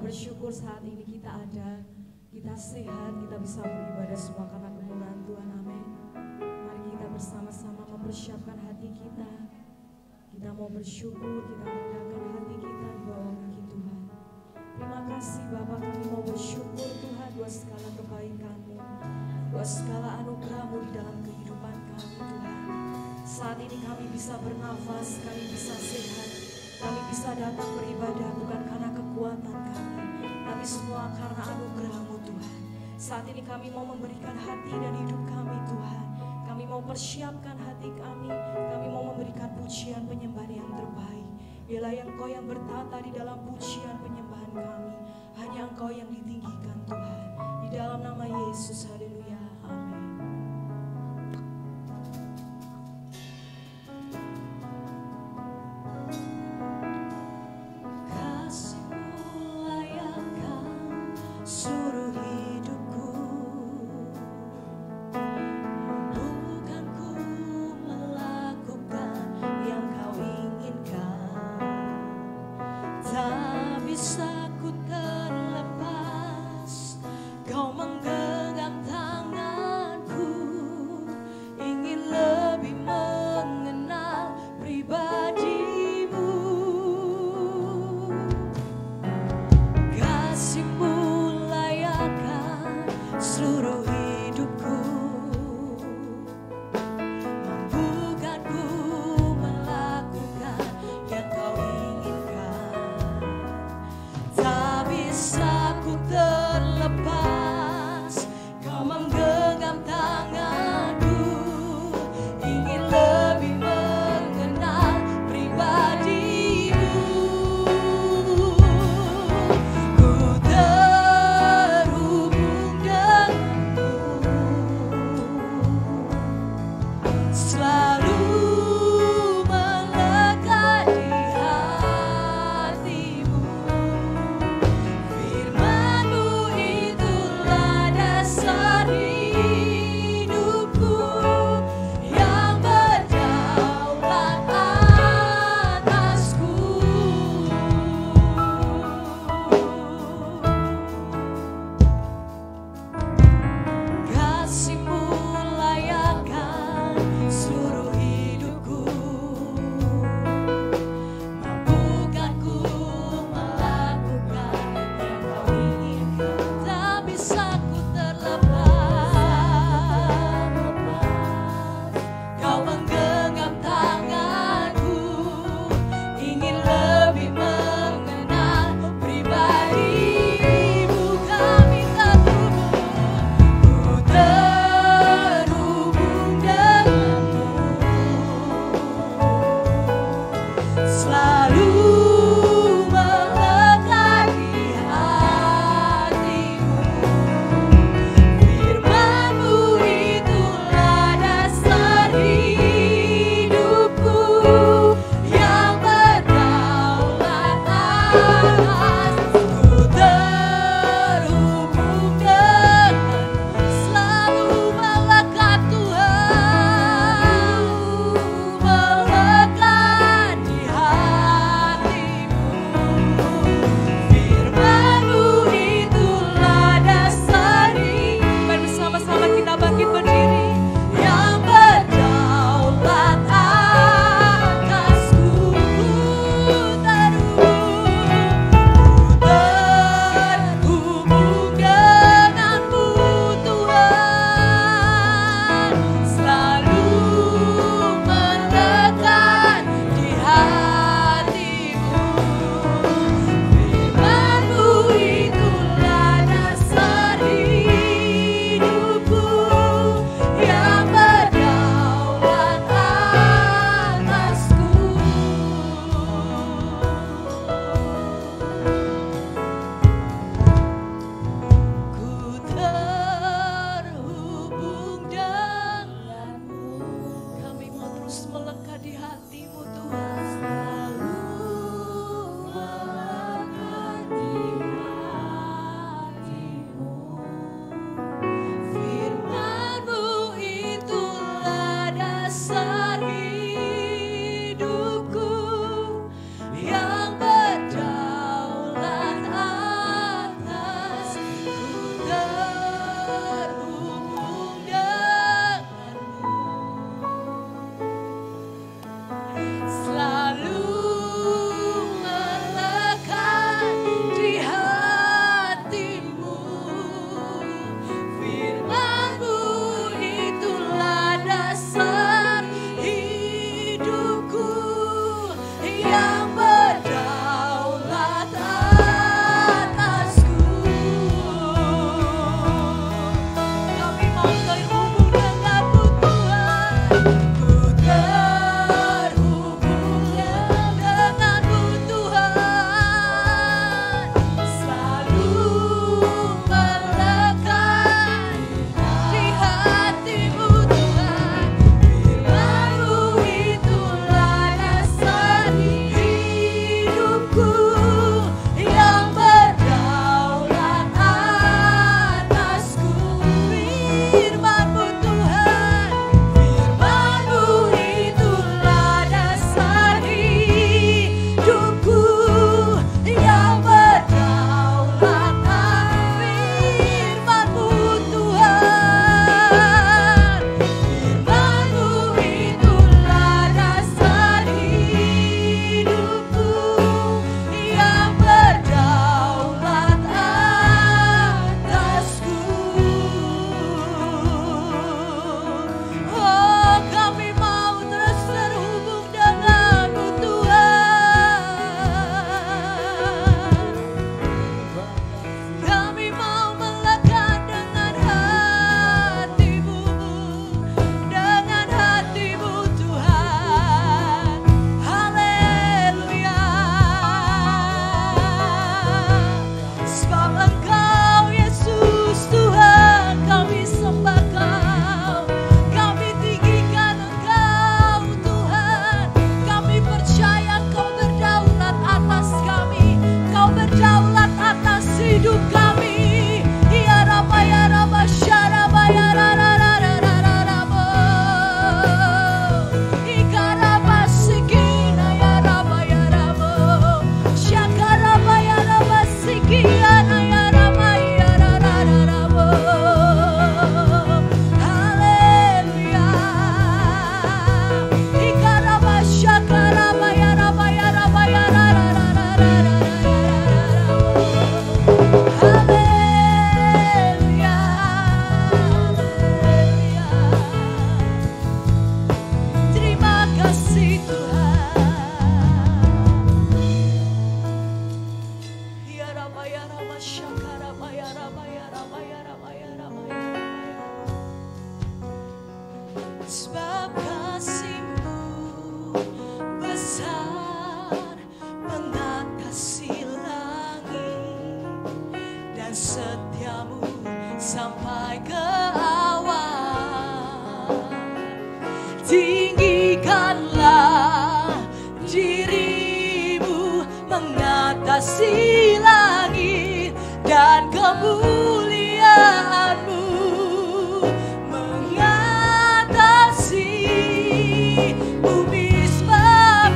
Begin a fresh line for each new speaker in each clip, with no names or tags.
bersyukur saat ini kita ada, kita sehat, kita bisa beribadah semua karena kemurahan Tuhan. Amin. Mari kita bersama-sama mempersiapkan hati kita. Kita mau bersyukur, kita rendahkan hati kita di bawah kaki Tuhan. Terima kasih Bapa, kami mau bersyukur Tuhan buat segala kebaikan-Mu, buat segala anugerah-Mu di dalam kehidupan kami Tuhan. Saat ini kami bisa bernafas, kami bisa sehat, kami bisa datang beribadah bukan karena kekuatan kami, tapi semua karena anugerah-Mu Tuhan. Saat ini kami mau memberikan hati dan hidup kami Tuhan. Kami mau persiapkan hati kami mau memberikan pujian penyembahan yang terbaik. Biarlah Engkau yang bertata di dalam pujian penyembahan kami. Hanya Engkau yang ditinggikan Tuhan. Di dalam nama Yesus, haleluya, amin.
Melekat di hati.
mengatasi langit dan kemuliaan-Mu, mengatasi bumi sebab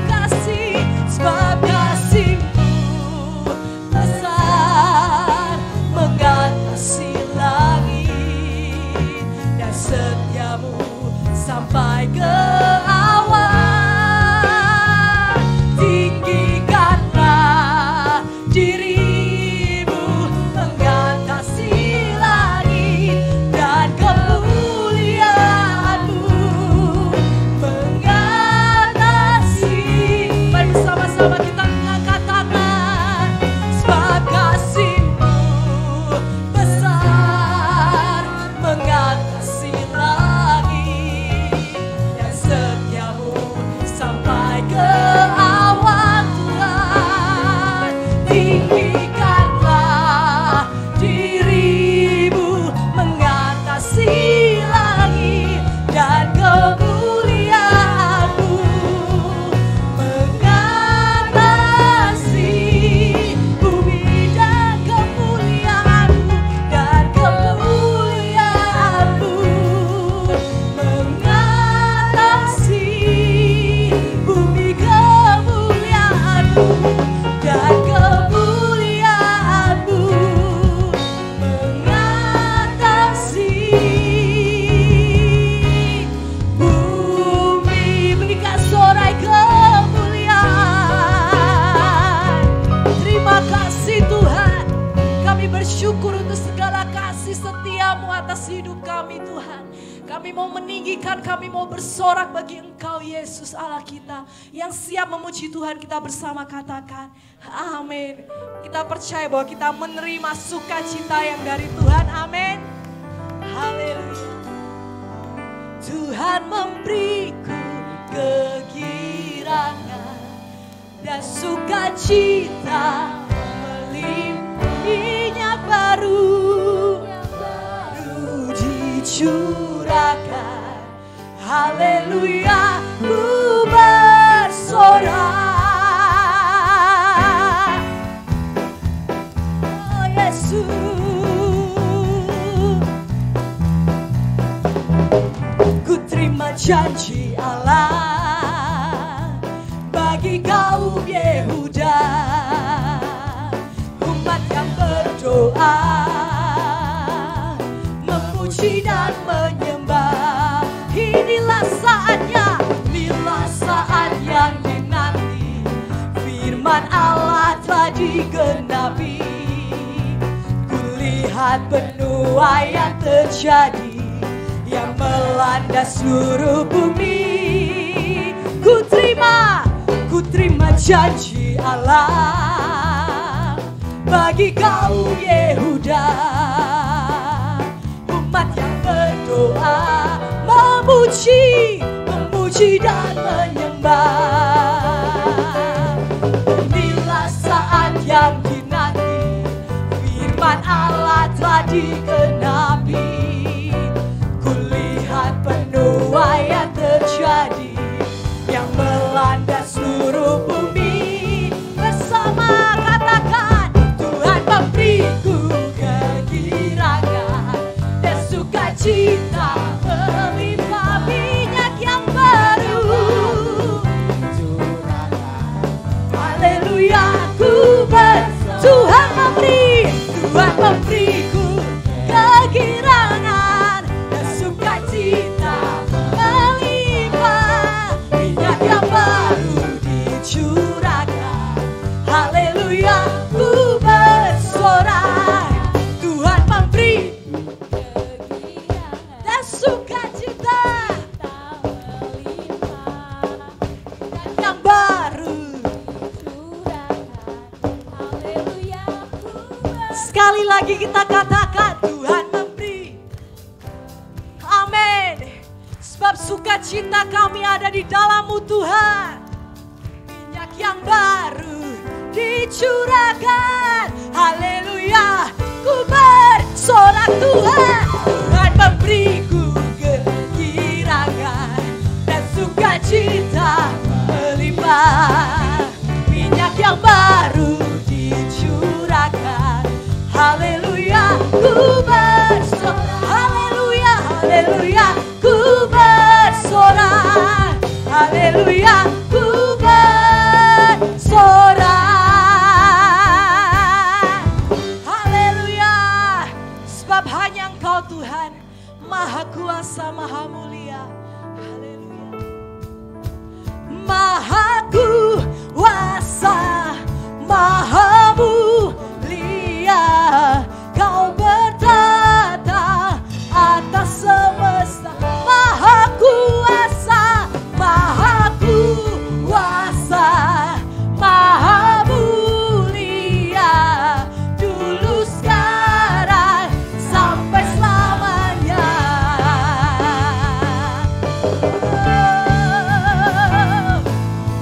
kasih-Mu besar, mengatasi langit dan setia-Mu sampai ke awan. Tinggikanlah diri-Mu, mengatasi langit dan kemuliaan-Mu, mengatasi. Mari bersama-sama kita mengangkat tangan. Sebab kasih-Mu besar, mengatasi langit dan setia-Mu sampai ke awan Tuhan. Tinggikanlah diri-Mu, mengatasi langit dan kemuliaan-Mu, mengatasi bumi dan kemuliaan-Mu, dan kemuliaan-Mu, mengatasi bumi kemuliaan-Mu, dan kemuliaan-Mu, mengatasi bumi. Berikan sorai kemuliaan. Terima kasih Tuhan, kami bersyukur untuk segala kasih setia-Mu atas hidup kami Tuhan. Kami mau meninggikan, kami mau bersorak bagi Engkau Yesus Allah kita yang siap memuji Tuhan. Kita bersama katakan amin. Kita percaya bahwa kita menerima sukacita yang dari Tuhan. Amin. Haleluya. Tuhan memberiku kegirangan dan sukacita melimpah, minyak baru dicurahkan. Haleluya, ku bersorak. Oh Yesus, ku terima janji Allah bagi kaum Yehuda, umat yang berdoa, memuji dan menyembah. Inilah saatnya, inilah saat yang dinanti, firman Allah telah digenapi. Kulihat penuaian terjadi yang melanda seluruh bumi. Ku terima janji Allah bagi kaum Yehuda, umat yang berdoa, memuji dan menyembah. Inilah saat yang dinanti, firman Allah telah digenapi. Kulihat penuaian terjadi yang melanda seluruh bumi. Bersama katakan, Tuhan memberiku kegirangan dan sukacita melimpah, minyak yang baru. Haleluya, Tuhan memberiku kegirangan dan sukacita melimpah, minyak yang baru dicurahkan. Haleluya, ku bersorak. Tuhan memberi dan sukacita yang baru. Sekali lagi kita katakan, Tuhan memberi. Amin. Sebab sukacita kami ada di dalam-Mu Tuhan. Minyak yang baru dicurahkan. Haleluya, ku bersorak Tuhan. Tuhan memberiku kegirangan dan sukacita melimpah, minyak yang baru dicurahkan. haleluya, ku bersorak. Haleluya, sebab hanya Engkau Tuhan, Maha Kuasa, Maha Mulia. Haleluya. Maha Kuasa, Maha Mulia, Kau bertata atas semesta. Maha Kuasa, Maha Kuasa, Maha Mulia, dulu sekarang sampai selamanya.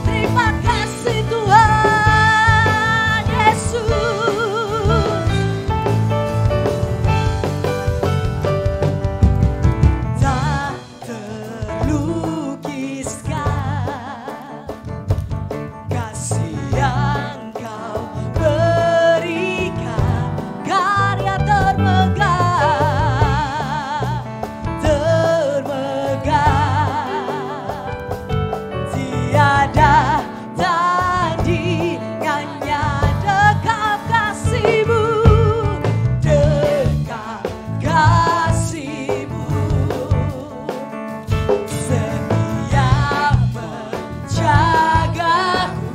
Terima kasih Tuhan Yesus. Tak terlukiskan kasih yang Kau berikan, karya termegah, tiada tandingannya dekat kasih-Mu, dekat kasih-Mu, setia menjagaku.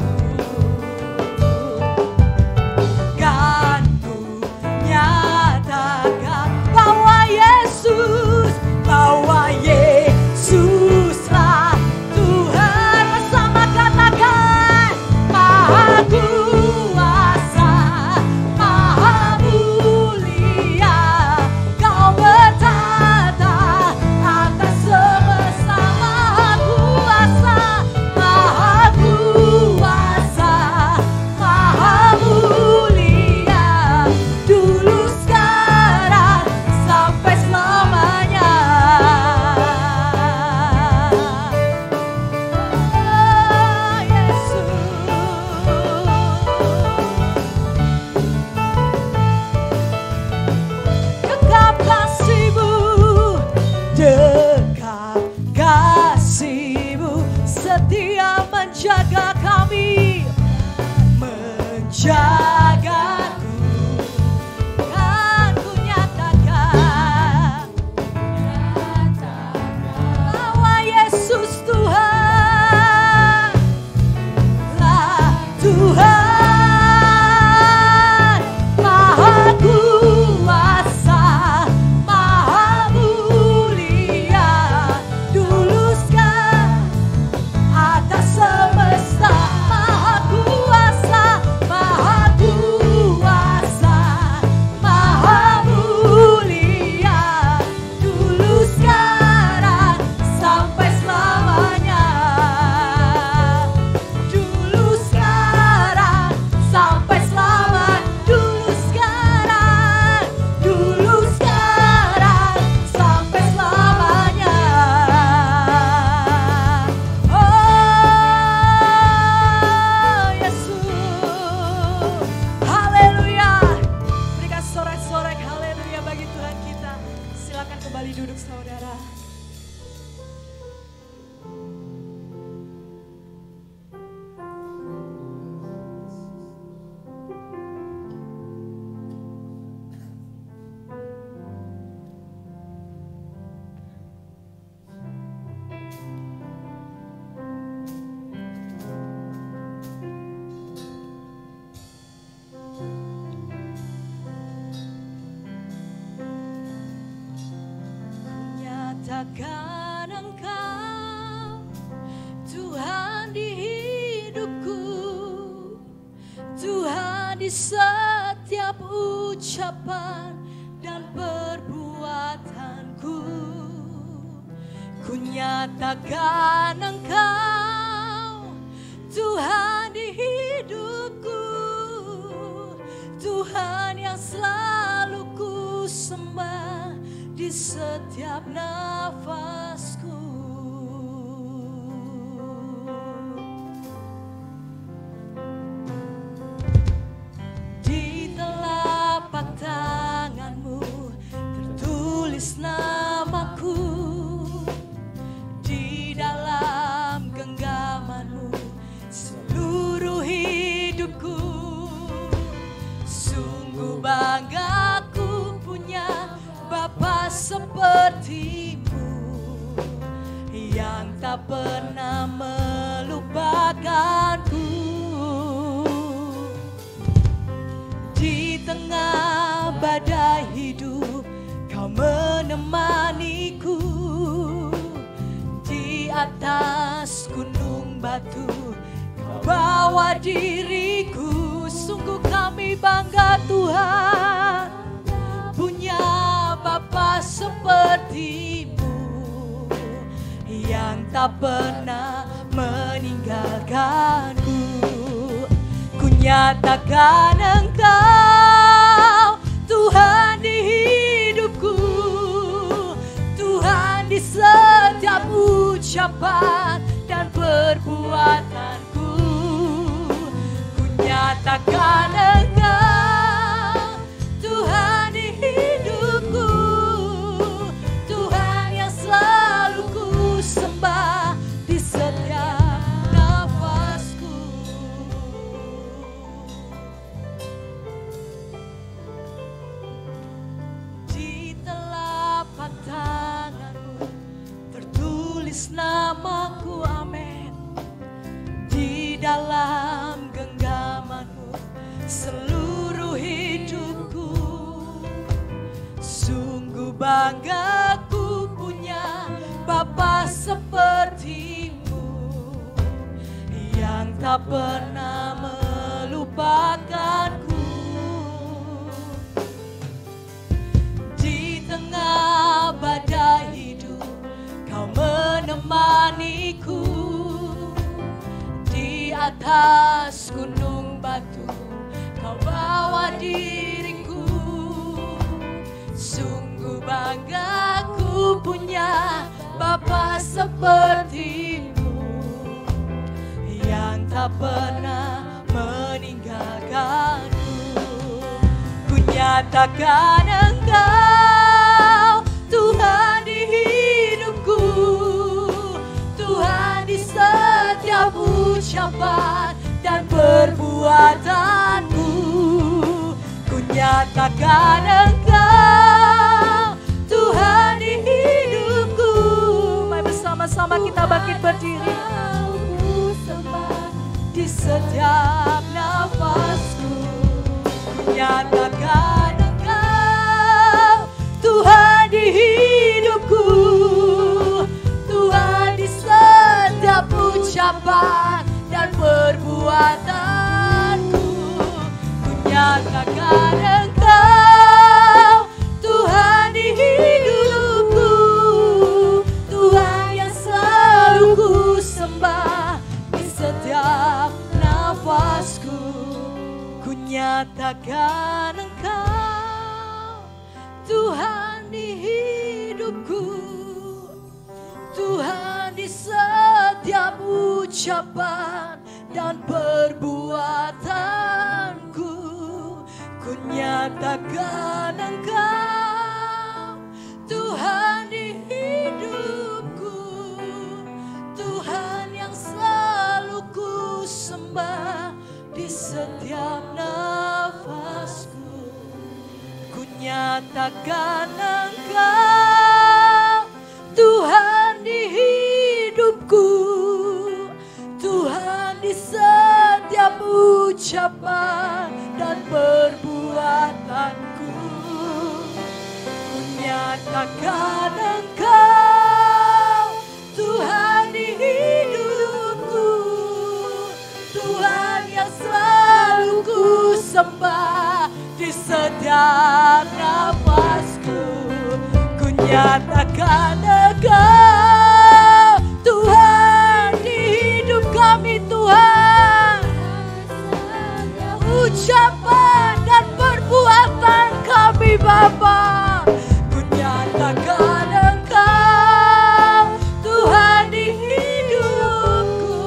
Kan ku nyatakan bahwa Yesuslah Tuhan. Bersama katakan, Maha Kuasa, Maha Mulia, Kau bertata atas semesta. Maha Kuasa, Maha Kuasa, Maha Mulia, dulu sekarang sampai selamanya. Oh, Yesus. Dekat kasih-Mu, dekat kasih-Mu, setia menjaga kami, menjagaku. Kan ku nyatakan bahwa Yesus Tuhan lah Tuhan. Maha Kuasa, Maha Mulia, dulu sekarang atas semesta. Maha Kuasa, Maha Kuasa, Maha Mulia, dulu sekarang sampai selamanya. Dulu sekarang sampai selamanya. Dulu sekarang sampai selamanya. Oh Yesus, haleluya. Berikan sorak-sorak haleluya bagi Tuhan kita. Silakan kembali duduk saudara. Nyatakan Engkau Tuhan di hidupku, Tuhan di setiap ucapan dan perbuatanku. Ku nyatakan Engkau Tuhan di hidupku, Tuhan yang selalu ku sembah di setiap nafasku. Di telapak tangan-Mu tertulis namaku, di dalam genggam melupakanku. Di tengah badai hidup Kau menemaniku. Di atas gunung batu Kau bawa diriku. Sungguh kami bangga Tuhan punya Bapa seperti-Mu yang tak pernah meninggalkanku. Ku nyatakan Engkau Tuhan di hidupku, Tuhan di setiap ucapan dan perbuatanku. Ku nyatakan Engkau Tuhan di hidupku, Tuhan yang selalu ku sembah di setiap nafasku. Di telapak tangan-Mu tertulis namaku, amin. Di dalam genggaman-Mu seluruh hidupku. Sungguh bangga ku punya Bapa seperti-Mu yang tak pernah melupakanku. Di tengah badai hidup Kau menemaniku. Di atas gunung batu Kau bawa diriku. Sungguh bangga ku punya Bapa seperti-Mu yang tak pernah meninggalkanku. Ku nyatakan Engkau Tuhan di hidupku, Tuhan di setiap ucapan dan perbuatanku. Ku nyatakan Engkau Tuhan di hidupku. Mari bersama-sama kita bangkit berdiri. Di setiap nafasku ku nyatakan Engkau Tuhan di hidupku, Tuhan di setiap ucapan dan perbuatanku. Ku nyatakan Engkau Tuhan di hidupku, Tuhan yang selalu ku sembah di setiap nafasku. Ku nyatakan Engkau Tuhan di hidupku, Tuhan di setiap ucapan dan perbuatanku. Ku nyatakan Engkau Tuhan di hidupku, Tuhan yang selalu ku sembah di setiap nafasku. Ku nyatakan Engkau Tuhan di hidupku, Tuhan di setiap ucapan dan perbuatanku. Ku nyatakan Engkau Tuhan di hidupku, Tuhan yang selalu ku sembah di setiap nafasku. Ku nyatakan Engkau Tuhan di hidup kami, Tuhan. Ucapan dan perbuatan kami, Bapa. Ku nyatakan Engkau Tuhan di hidupku,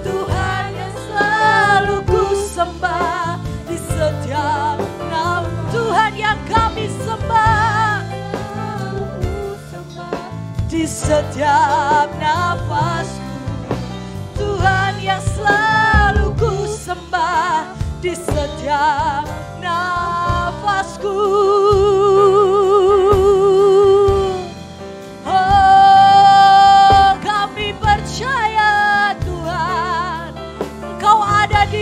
Tuhan yang selalu ku sembah di setiap Tuhan yang kami sembah di setiap nafasku, Tuhan yang selalu ku sembah di setiap nafasku. Oh, kami percaya Tuhan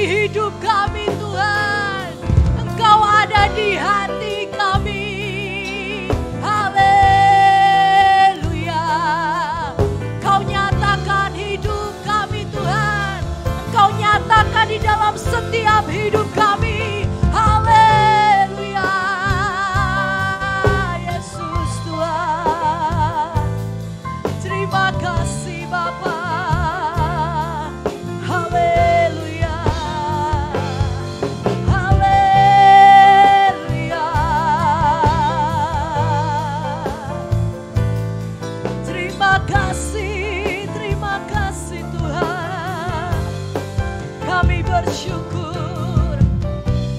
hidup kami Tuhan. Engkau ada di hati kami. Haleluya. Kau nyatakan hidup kami Tuhan. Engkau nyatakan di dalam setiap hidup kami. Haleluya. Yesus Tuhan. Terima kasih Bapa. Haleluya. Haleluya. Terima kasih Tuhan. Kami bersyukur.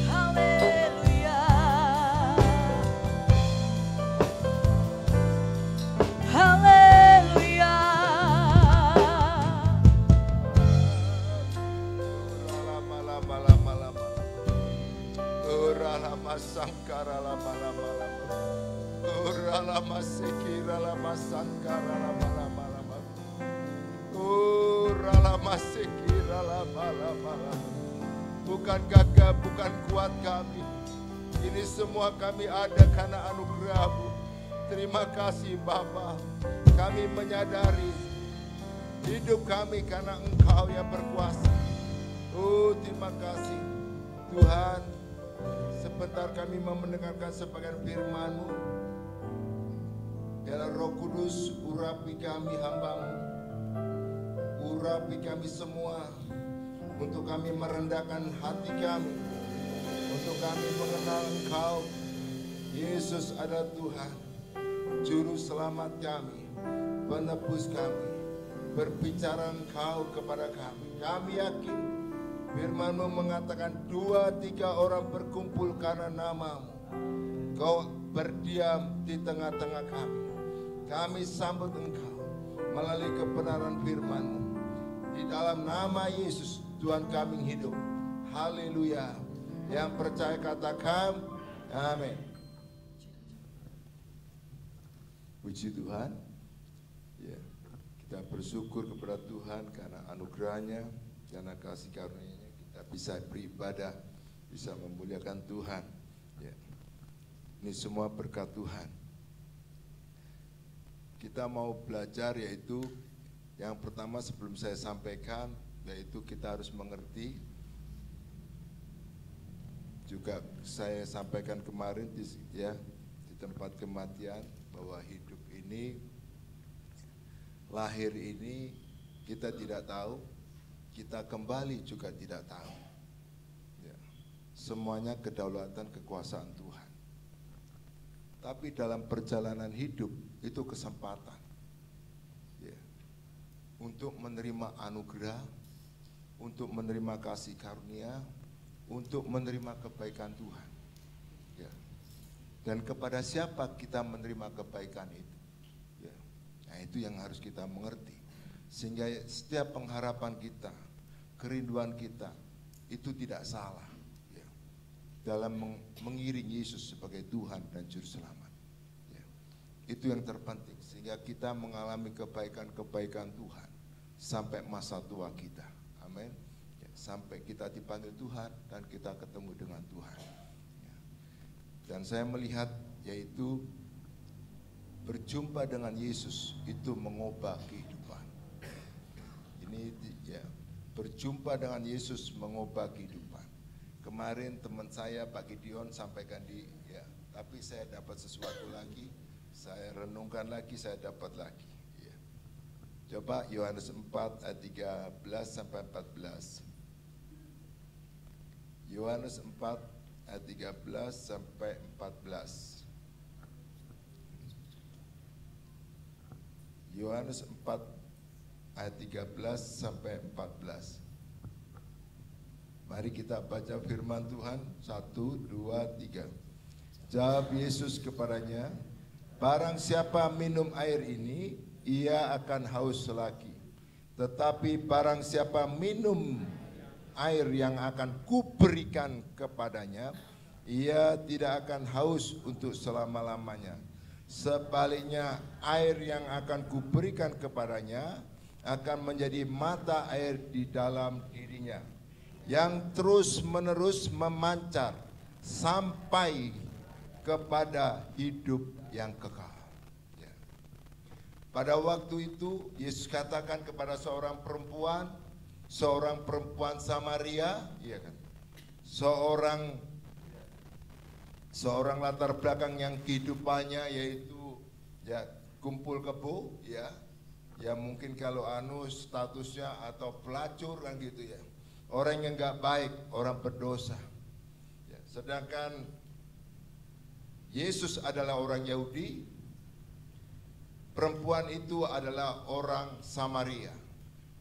Haleluya. Haleluya.
Sangkara lama lama lama, ora lama sekira lama sangkara lama lama lama, ora lama sekira lama lama lama. Bukan gagah, bukan kuat kami, ini semua kami ada karena anugerah-Mu. Terima kasih Bapa, kami menyadari hidup kami karena Engkau yang berkuasa. Oh terima kasih Tuhan. Sebentar kami mau mendengarkan sebagian firman-Mu. Ya Roh Kudus, urapi kami hamba-Mu. Urapi kami semua. Untuk kami merendahkan hati kami. Untuk kami mengenal Engkau. Yesus adalah Tuhan. Juru selamat kami. Penebus kami. Berbicara Engkau kepada kami. Kami yakin firman-Mu mengatakan 2-3 orang berkumpul karena nama-Mu. Kau berdiam di tengah-tengah kami. Kami sambut Engkau melalui kebenaran firman-Mu. Di dalam nama Yesus Tuhan kami hidup. Haleluya. Yang percaya katakan amin. Puji Tuhan. Ya, kita bersyukur kepada Tuhan karena anugerah-Nya, karena kasih karunia-Nya. Bisa beribadah, bisa memuliakan Tuhan. Ya. Ini semua berkat Tuhan. Kita mau belajar yaitu yang pertama sebelum saya sampaikan, yaitu kita harus mengerti. Juga saya sampaikan kemarin di tempat kematian bahwa hidup ini, lahir ini kita tidak tahu. Kita kembali juga tidak tahu. Ya. Semuanya kedaulatan kekuasaan Tuhan. Tapi dalam perjalanan hidup itu kesempatan. Ya. Untuk menerima anugerah, untuk menerima kasih karunia, untuk menerima kebaikan Tuhan. Ya. Dan kepada siapa kita menerima kebaikan itu? Ya. Nah itu yang harus kita mengerti. Sehingga setiap pengharapan kita, kerinduan kita itu tidak salah ya, dalam mengiring Yesus sebagai Tuhan dan Juru Selamat ya. Itu yang terpenting sehingga kita mengalami kebaikan-kebaikan Tuhan sampai masa tua kita. Amin ya, sampai kita dipanggil Tuhan dan kita ketemu dengan Tuhan ya. Dan saya melihat yaitu berjumpa dengan Yesus itu mengubah kehidupan. Ini ya, berjumpa dengan Yesus mengubah kehidupan. Kemarin teman saya Pak Gideon sampaikan tapi saya dapat sesuatu lagi, saya renungkan lagi, saya dapat lagi. Ya. Coba Yohanes 4 ayat 13 sampai 14. Yohanes 4 ayat 13 sampai 14. Yohanes 4 ayat 13 sampai 14. Mari kita baca firman Tuhan. 1, 2, 3. Jawab Yesus kepadanya, barang siapa minum air ini, ia akan haus lagi. Tetapi barang siapa minum air yang akan kuberikan kepadanya, ia tidak akan haus untuk selama-lamanya. Sebaliknya air yang akan kuberikan kepadanya akan menjadi mata air di dalam dirinya yang terus-menerus memancar sampai kepada hidup yang kekal. Ya. Pada waktu itu Yesus katakan kepada seorang perempuan Samaria, iya kan? Seorang latar belakang yang kehidupannya yaitu ya kumpul kebo, ya mungkin kalau statusnya atau pelacur kan gitu ya, orang yang nggak baik, orang berdosa. Ya, sedangkan Yesus adalah orang Yahudi, perempuan itu adalah orang Samaria.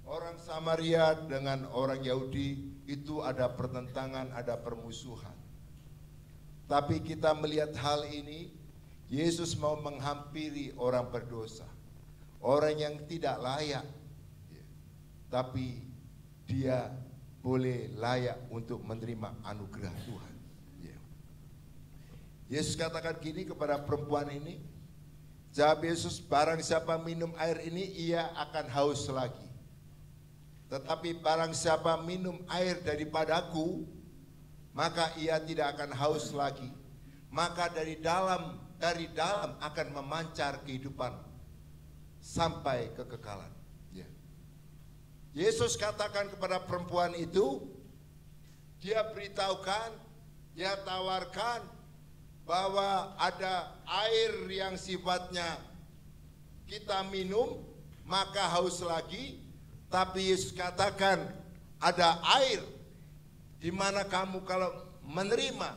Orang Samaria dengan orang Yahudi itu ada pertentangan, ada permusuhan. Tapi kita melihat hal ini, Yesus mau menghampiri orang berdosa, orang yang tidak layak, tapi dia boleh layak untuk menerima anugerah Tuhan. Yesus katakan gini kepada perempuan ini, jawab Yesus, barang siapa minum air ini ia akan haus lagi. Tetapi barang siapa minum air daripadaku, maka ia tidak akan haus lagi. Maka dari dalam akan memancar kehidupan sampai kekekalan. Ya. Yesus katakan kepada perempuan itu, dia beritahukan, dia tawarkan bahwa ada air yang sifatnya kita minum maka haus lagi. Tapi Yesus katakan ada air di mana kamu kalau menerima,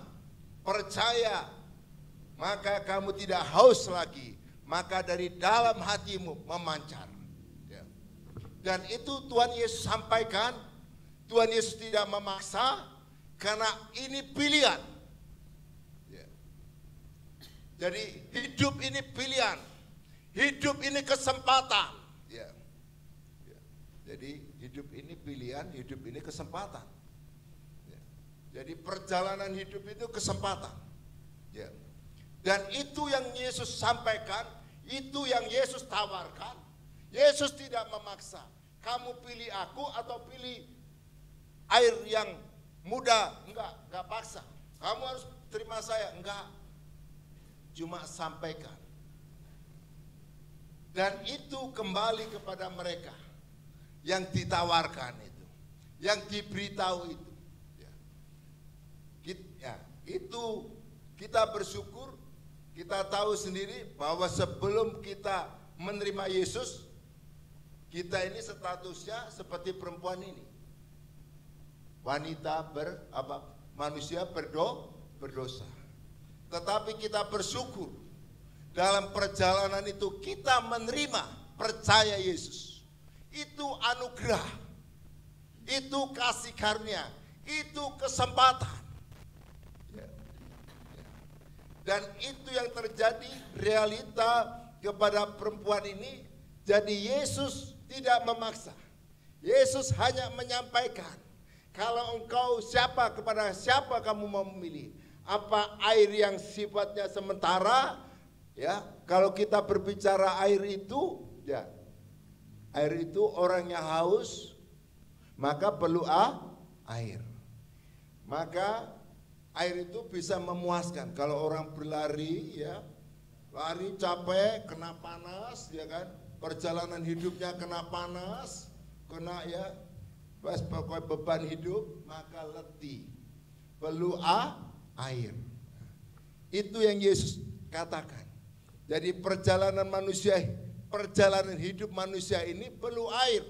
percaya, maka kamu tidak haus lagi, maka dari dalam hatimu memancar. Ya. Dan itu Tuhan Yesus sampaikan. Tuhan Yesus tidak memaksa, karena ini pilihan. Ya. Jadi hidup ini pilihan, hidup ini kesempatan. Ya. Ya. Jadi hidup ini pilihan, hidup ini kesempatan. Ya. Jadi perjalanan hidup itu kesempatan. Ya. Dan itu yang Yesus sampaikan, itu yang Yesus tawarkan. Yesus tidak memaksa. Kamu pilih aku atau pilih air yang mudah? Enggak paksa. Kamu harus terima saya? Enggak. Cuma sampaikan. Dan itu kembali kepada mereka yang ditawarkan itu, yang diberitahu itu. Ya, itu kita bersyukur. Kita tahu sendiri bahwa sebelum kita menerima Yesus, kita ini statusnya seperti perempuan ini. Wanita manusia berdosa. Tetapi kita bersyukur dalam perjalanan itu kita menerima, percaya Yesus. Itu anugerah, itu kasih karunia, itu kesempatan. Dan itu yang terjadi realita kepada perempuan ini. Jadi Yesus tidak memaksa. Yesus hanya menyampaikan, kalau engkau kepada siapa kamu mau memilih? Apa air yang sifatnya sementara? Ya, kalau kita berbicara air itu, ya, air itu orang yang haus, maka perlu air. Maka air itu bisa memuaskan. Kalau orang berlari, ya, lari capek, kena panas, ya kan? Perjalanan hidupnya kena panas, kena ya, pas pokoknya beban hidup, maka letih. Perlu air. Itu yang Yesus katakan. Jadi perjalanan hidup manusia ini perlu air.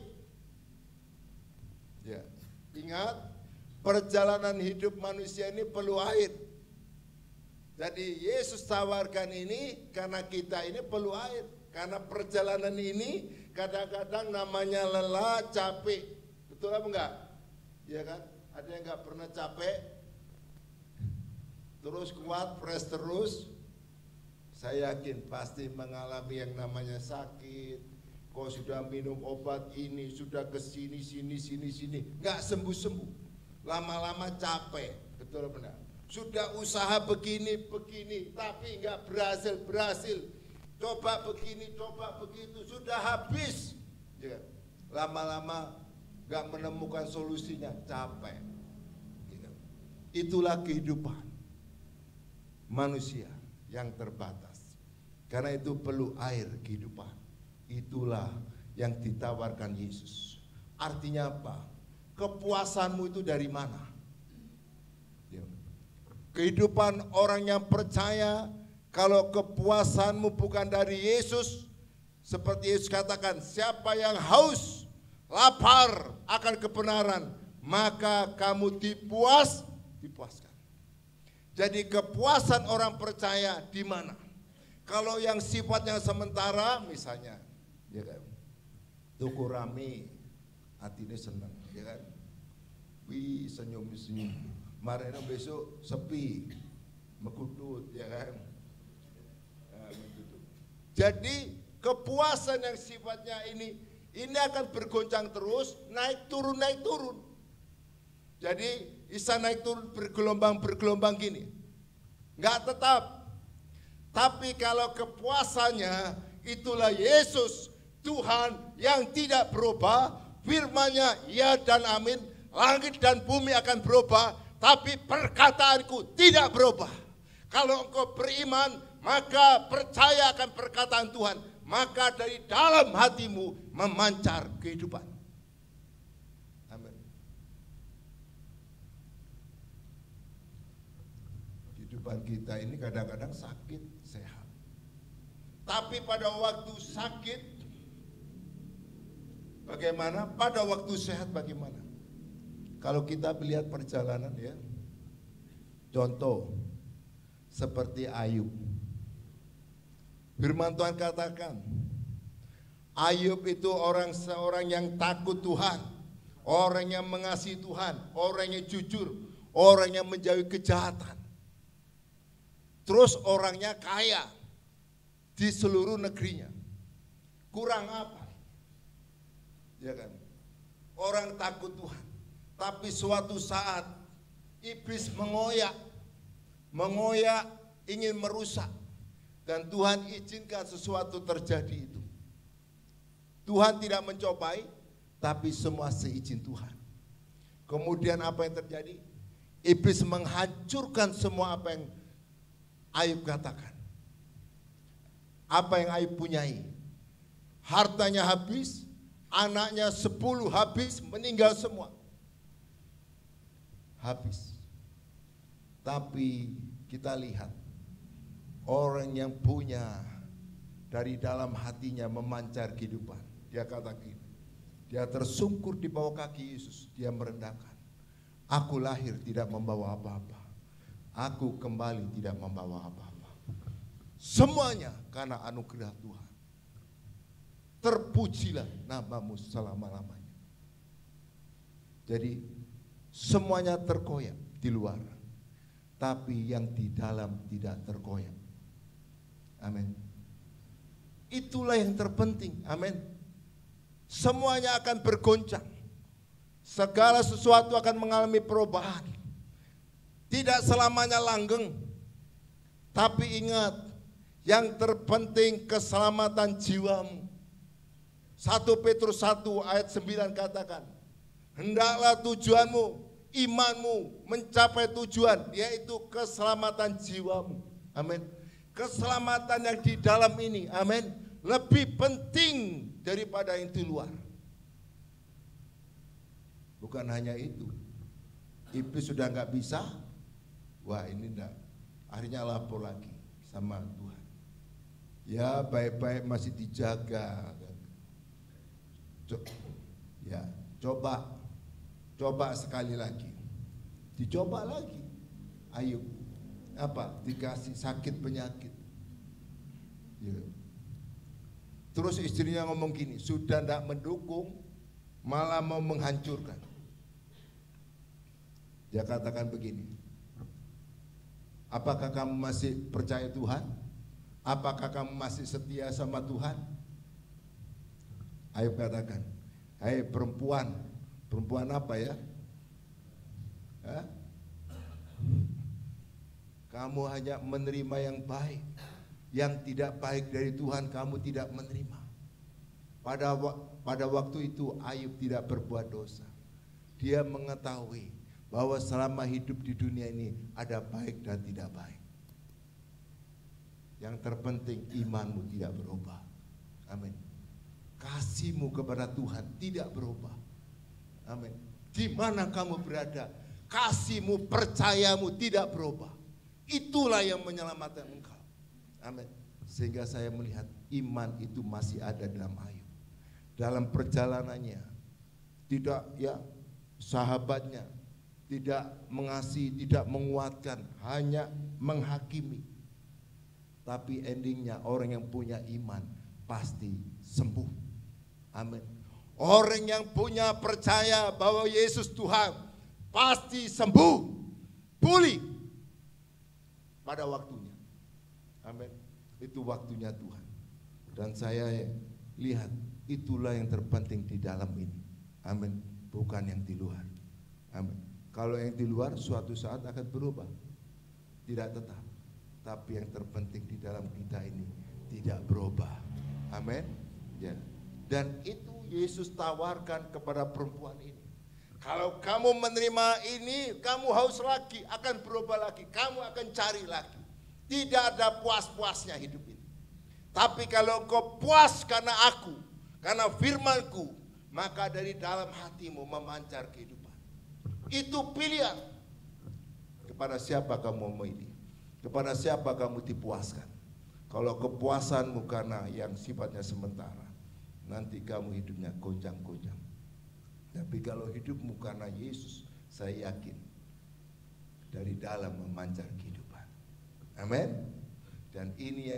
Ya, ingat. Perjalanan hidup manusia ini perlu air. Jadi Yesus tawarkan ini karena kita ini perlu air. Karena perjalanan ini kadang-kadang namanya lelah, capek. Betul apa enggak? Iya kan? Ada yang enggak pernah capek? Terus kuat, fresh terus. Saya yakin pasti mengalami yang namanya sakit. Kok sudah minum obat ini, sudah kesini, sini. Enggak sembuh-sembuh. Lama-lama capek, betul benar. Sudah usaha begini, tapi enggak berhasil. Coba begini, coba begitu, sudah habis. Ya. Lama-lama enggak menemukan solusinya, capek. itulah kehidupan manusia yang terbatas. Karena itu perlu air kehidupan. Itulah yang ditawarkan Yesus. Artinya apa? Kepuasanmu itu dari mana? Kehidupan orang yang percaya, kalau kepuasanmu bukan dari Yesus, seperti Yesus katakan, siapa yang haus, lapar akan kebenaran, maka kamu dipuaskan. Jadi kepuasan orang percaya di mana? Kalau yang sifatnya sementara, misalnya, ya kan, tuku rame, hatinya senang, ya kan, wih senyum-senyum, marahnya besok sepi, mekutut, ya kan. Nah, jadi kepuasan yang sifatnya ini akan bergoncang terus, naik turun. Jadi bisa naik turun bergelombang gini, nggak tetap. Tapi kalau kepuasannya itulah Yesus, Tuhan yang tidak berubah, firman-Nya ya dan amin, langit dan bumi akan berubah, tapi perkataanku tidak berubah. Kalau engkau beriman, maka percaya akan perkataan Tuhan, maka dari dalam hatimu memancar kehidupan. Amin. Kehidupan kita ini kadang-kadang sakit, sehat. Tapi pada waktu sakit bagaimana? Pada waktu sehat bagaimana? Kalau kita melihat perjalanan, ya, contoh seperti Ayub. Firman Tuhan katakan, Ayub itu seorang yang takut Tuhan, orang yang mengasihi Tuhan, orang yang jujur, orang yang menjauhi kejahatan. Terus orangnya kaya di seluruh negerinya. Kurang apa? Ya kan? Orang takut Tuhan. Tapi suatu saat iblis mengoyak ingin merusak. Dan Tuhan izinkan sesuatu terjadi itu. Tuhan tidak mencobai, tapi semua seizin Tuhan. Kemudian apa yang terjadi? Iblis menghancurkan semua apa yang Ayub katakan. Apa yang Ayub punyai. Hartanya habis, anaknya 10 habis, meninggal semua. Habis. Tapi kita lihat, orang yang punya dari dalam hatinya memancar kehidupan. Dia katakan, dia tersungkur di bawah kaki Yesus. Dia merendahkan. Aku lahir tidak membawa apa-apa. Aku kembali tidak membawa apa-apa. Semuanya karena anugerah Tuhan. Terpujilah namamu selama-lamanya. Jadi semuanya terkoyak di luar. Tapi yang di dalam tidak terkoyak. Amin. Itulah yang terpenting. Amin. Semuanya akan bergoncang. Segala sesuatu akan mengalami perubahan. Tidak selamanya langgeng. Tapi ingat, yang terpenting keselamatan jiwamu. 1 Petrus 1 ayat 9 katakan, hendaklah tujuanmu, imanmu mencapai tujuan, yaitu keselamatan jiwamu. Amin. Keselamatan yang di dalam ini, amin, lebih penting daripada yang di luar. Bukan hanya itu, iblis sudah nggak bisa, wah ini enggak, akhirnya lapor lagi sama Tuhan. Ya baik-baik masih dijaga. Ya coba sekali lagi, dicoba lagi. Ayub apa? Dikasih sakit penyakit. Ya. Terus istrinya ngomong gini, sudah tidak mendukung, malah mau menghancurkan. Dia katakan begini, apakah kamu masih percaya Tuhan? Apakah kamu masih setia sama Tuhan? Ayub katakan, hai perempuan apa ya? Hah? Kamu hanya menerima yang baik, yang tidak baik dari Tuhan kamu tidak menerima. Pada waktu itu Ayub tidak berbuat dosa. Dia mengetahui bahwa selama hidup di dunia ini ada baik dan tidak baik. Yang terpenting imanmu tidak berubah. Amin. Kasihmu kepada Tuhan tidak berubah. Amin. Di mana kamu berada, kasihmu, percayamu tidak berubah. Itulah yang menyelamatkan engkau. Amin. Sehingga saya melihat iman itu masih ada dalam Ayub. Dalam perjalanannya, tidak sahabatnya tidak mengasihi, tidak menguatkan, hanya menghakimi. Tapi endingnya orang yang punya iman pasti sembuh. Amin. Orang yang punya percaya bahwa Yesus Tuhan pasti sembuh, pulih pada waktunya. Amin. Itu waktunya Tuhan. Dan saya lihat itulah yang terpenting di dalam ini. Amin. Bukan yang di luar. Amin. Kalau yang di luar suatu saat akan berubah, tidak tetap. Tapi yang terpenting di dalam kita ini tidak berubah. Amin. Ya. Dan itu Yesus tawarkan kepada perempuan ini. Kalau kamu menerima ini, kamu haus lagi, akan berubah lagi, kamu akan cari lagi. Tidak ada puas-puasnya hidup ini. Tapi kalau engkau puas karena aku, karena firmanku, maka dari dalam hatimu memancar kehidupan. Itu pilihan. Kepada siapa kamu memilih? Kepada siapa kamu dipuaskan? Kalau kepuasanmu karena yang sifatnya sementara, nanti kamu hidupnya gonjang-gonjang. Tapi kalau hidupmu karena Yesus, saya yakin dari dalam memancar kehidupan. Amin. Dan ini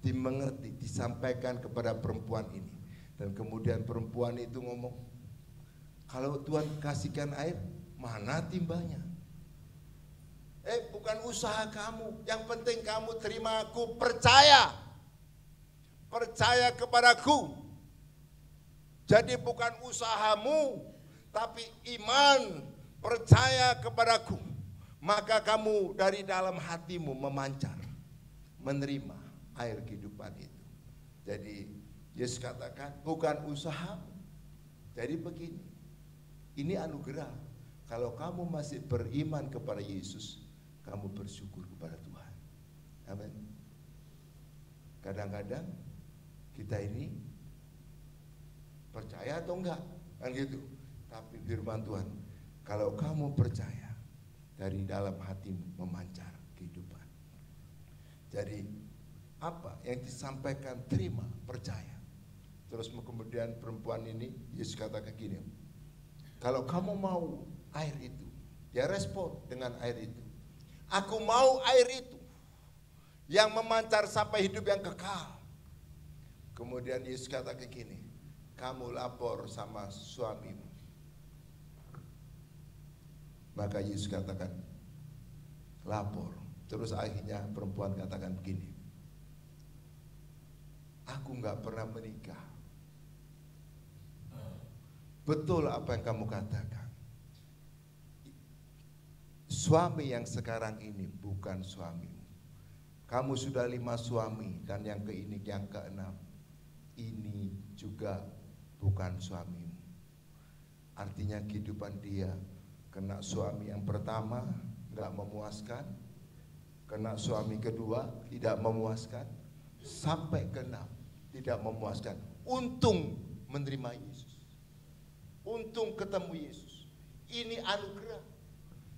dimengerti, disampaikan kepada perempuan ini. Dan kemudian perempuan itu ngomong, kalau Tuhan kasihkan air, mana timbanya? Bukan usaha kamu, yang penting kamu terima aku, percaya. Percaya kepadaku. Jadi bukan usahamu, tapi iman, percaya kepadaku. Maka kamu dari dalam hatimu memancar, menerima air kehidupan itu. Jadi Yesus katakan bukan usahamu. Jadi begini, ini anugerah. Kalau kamu masih beriman kepada Yesus, kamu bersyukur kepada Tuhan. Amin. Kadang-kadang kita ini percaya atau enggak, kan gitu. Tapi firman Tuhan, kalau kamu percaya, dari dalam hatimu memancar kehidupan. Jadi apa yang disampaikan, terima, percaya. Terus kemudian perempuan ini, Yesus katakan gini, kalau kamu mau air itu, dia respon dengan air itu. Aku mau air itu yang memancar sampai hidup yang kekal. Kemudian Yesus katakan gini, kamu lapor sama suamimu. Maka Yesus katakan, lapor. Terus akhirnya perempuan katakan begini, aku gak pernah menikah. Betul apa yang kamu katakan. Suami yang sekarang ini bukan suamimu. Kamu sudah 5 suami dan yang yang ke-6 ini juga bukan suamimu. Artinya kehidupan dia kena suami yang pertama gak memuaskan, kena suami kedua tidak memuaskan, sampai ke-6 tidak memuaskan. Untung menerima Yesus, untung ketemu Yesus. Ini anugerah.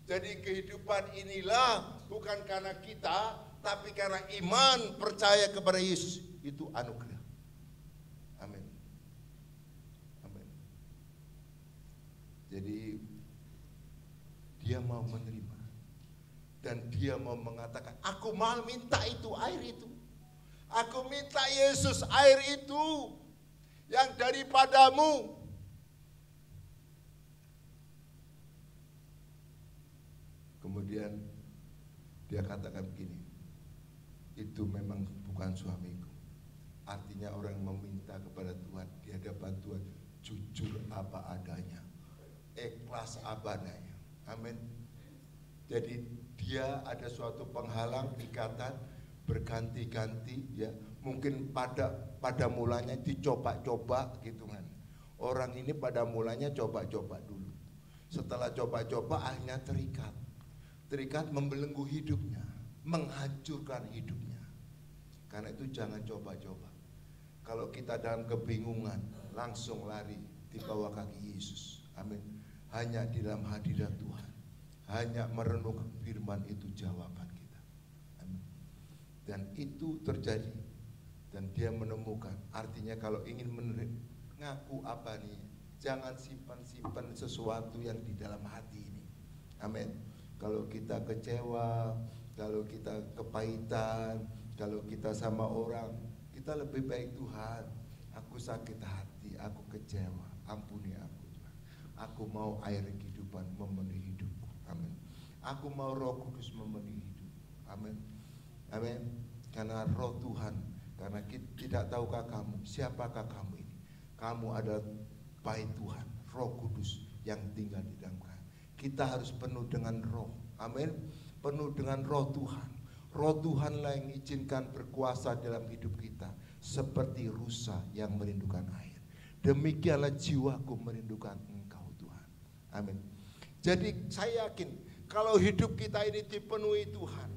Jadi kehidupan inilah bukan karena kita, tapi karena iman percaya kepada Yesus. Itu anugerah. Amin. Amin. Jadi dia mau menerima. Dan dia mau mengatakan, aku mau minta itu, air itu. Aku minta Yesus air itu yang daripadamu. Kemudian dia katakan begini, itu memang bukan suamiku. Artinya orang yang meminta kepada Tuhan di hadapan Tuhan jujur apa adanya, ikhlas apa adanya. Amin. Jadi dia ada suatu penghalang, ikatan berganti-ganti, ya. Mungkin pada mulanya dicoba-coba gitu kan. Orang ini pada mulanya coba-coba dulu. Setelah coba-coba akhirnya terikat. Terikat membelenggu hidupnya, menghancurkan hidupnya. Karena itu jangan coba-coba. Kalau kita dalam kebingungan, langsung lari di bawah kaki Yesus. Amin. Hanya di dalam hadirat Tuhan, hanya merenungkan firman itu jawaban kita. Amin. Dan itu terjadi. Dan dia menemukan. Artinya kalau ingin menerima, ngaku apa nih? Jangan simpan-simpan sesuatu yang di dalam hati ini. Amin. Kalau kita kecewa, kalau kita kepahitan, kalau kita sama orang, kita lebih baik Tuhan. Aku sakit hati, aku kecewa, ampuni aku Tuhan. Aku mau air kehidupan memenuhi hidupku. Amin. Aku mau Roh Kudus memenuhi hidupku. Amin. Amin. Karena Roh Tuhan, karena kita tidak tahukah kamu, siapakah kamu ini? Kamu adalah bait Tuhan, Roh Kudus yang tinggal di dalam kamu. Kita harus penuh dengan roh, amin. Penuh dengan roh Tuhan. Roh Tuhanlah yang izinkan berkuasa dalam hidup kita, seperti rusa yang merindukan air. Demikianlah jiwaku merindukan Engkau Tuhan, amin. Jadi saya yakin kalau hidup kita ini dipenuhi Tuhan,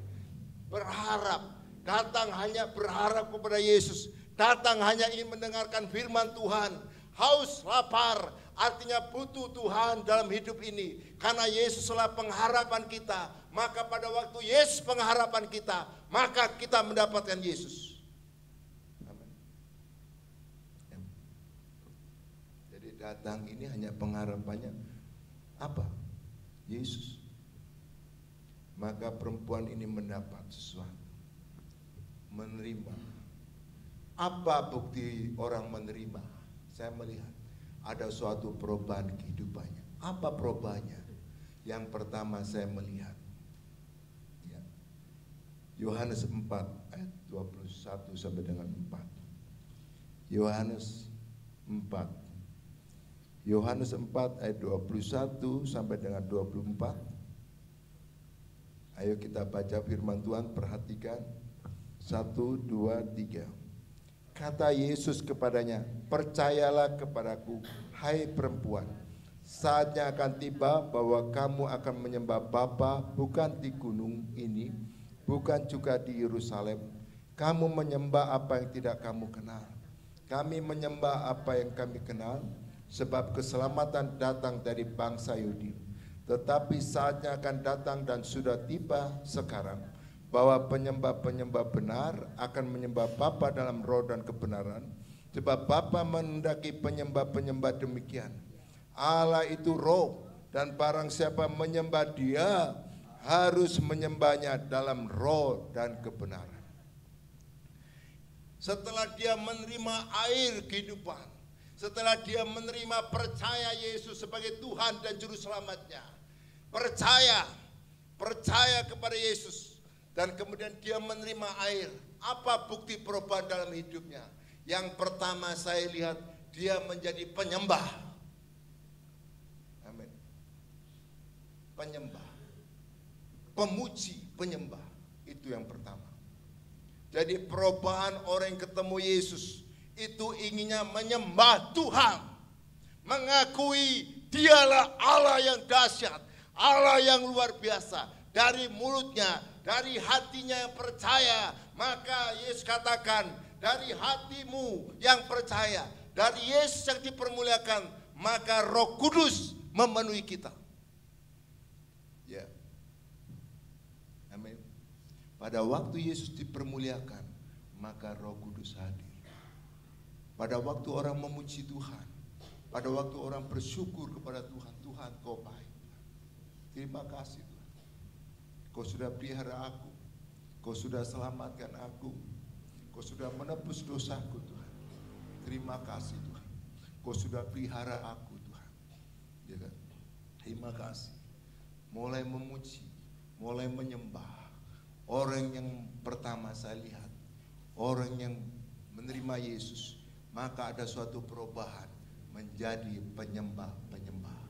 berharap, datang hanya berharap kepada Yesus, datang hanya ingin mendengarkan firman Tuhan, haus, lapar, artinya butuh Tuhan dalam hidup ini. Karena Yesuslah pengharapan kita, maka pada waktu Yesus pengharapan kita, maka kita mendapatkan Yesus. Amin. Jadi datang ini hanya pengharapannya apa? Yesus. Maka perempuan ini mendapat sesuatu, menerima. Apa bukti orang menerima? Saya melihat ada suatu perubahan kehidupannya. Apa perubahannya? Yang pertama saya melihat ya, Yohanes 4 ayat 21 sampai dengan 4. Yohanes 4 ayat 21 sampai dengan 24. Ayo kita baca firman Tuhan, perhatikan. 1, 2, 3. Kata Yesus kepadanya, percayalah kepadaku, hai perempuan, saatnya akan tiba bahwa kamu akan menyembah Bapa bukan di gunung ini, bukan juga di Yerusalem. Kamu menyembah apa yang tidak kamu kenal. Kami menyembah apa yang kami kenal, sebab keselamatan datang dari bangsa Yahudi. Tetapi saatnya akan datang dan sudah tiba sekarang, bahwa penyembah-penyembah benar akan menyembah Bapa dalam roh dan kebenaran, sebab Bapa menghendaki penyembah-penyembah demikian. Allah itu roh, dan barang siapa menyembah Dia harus menyembahnya dalam roh dan kebenaran. Setelah dia menerima air kehidupan, setelah dia menerima percaya Yesus sebagai Tuhan dan Juru Selamatnya, percaya kepada Yesus, dan kemudian dia menerima air. Apa bukti perubahan dalam hidupnya? Yang pertama saya lihat, dia menjadi penyembah. Amin. Penyembah, pemuji, penyembah. Itu yang pertama. Jadi perubahan orang yang ketemu Yesus itu inginnya menyembah Tuhan, mengakui Dialah Allah yang dahsyat, Allah yang luar biasa. Dari mulutnya, dari hatinya yang percaya, maka Yesus katakan, dari hatimu yang percaya, dari Yesus yang dipermuliakan, maka Roh Kudus memenuhi kita. Ya. Amin. Pada waktu Yesus dipermuliakan, maka Roh Kudus hadir. Pada waktu orang memuji Tuhan, pada waktu orang bersyukur kepada Tuhan, Tuhan Kau baik. Terima kasih Tuhan. Kau sudah pelihara aku, Kau sudah selamatkan aku, Kau sudah menebus dosaku Tuhan. Terima kasih Tuhan. Kau sudah pelihara aku Tuhan. Ya kan? Terima kasih. Mulai memuji, mulai menyembah. Orang yang pertama saya lihat, orang yang menerima Yesus, maka ada suatu perubahan menjadi penyembah-penyembah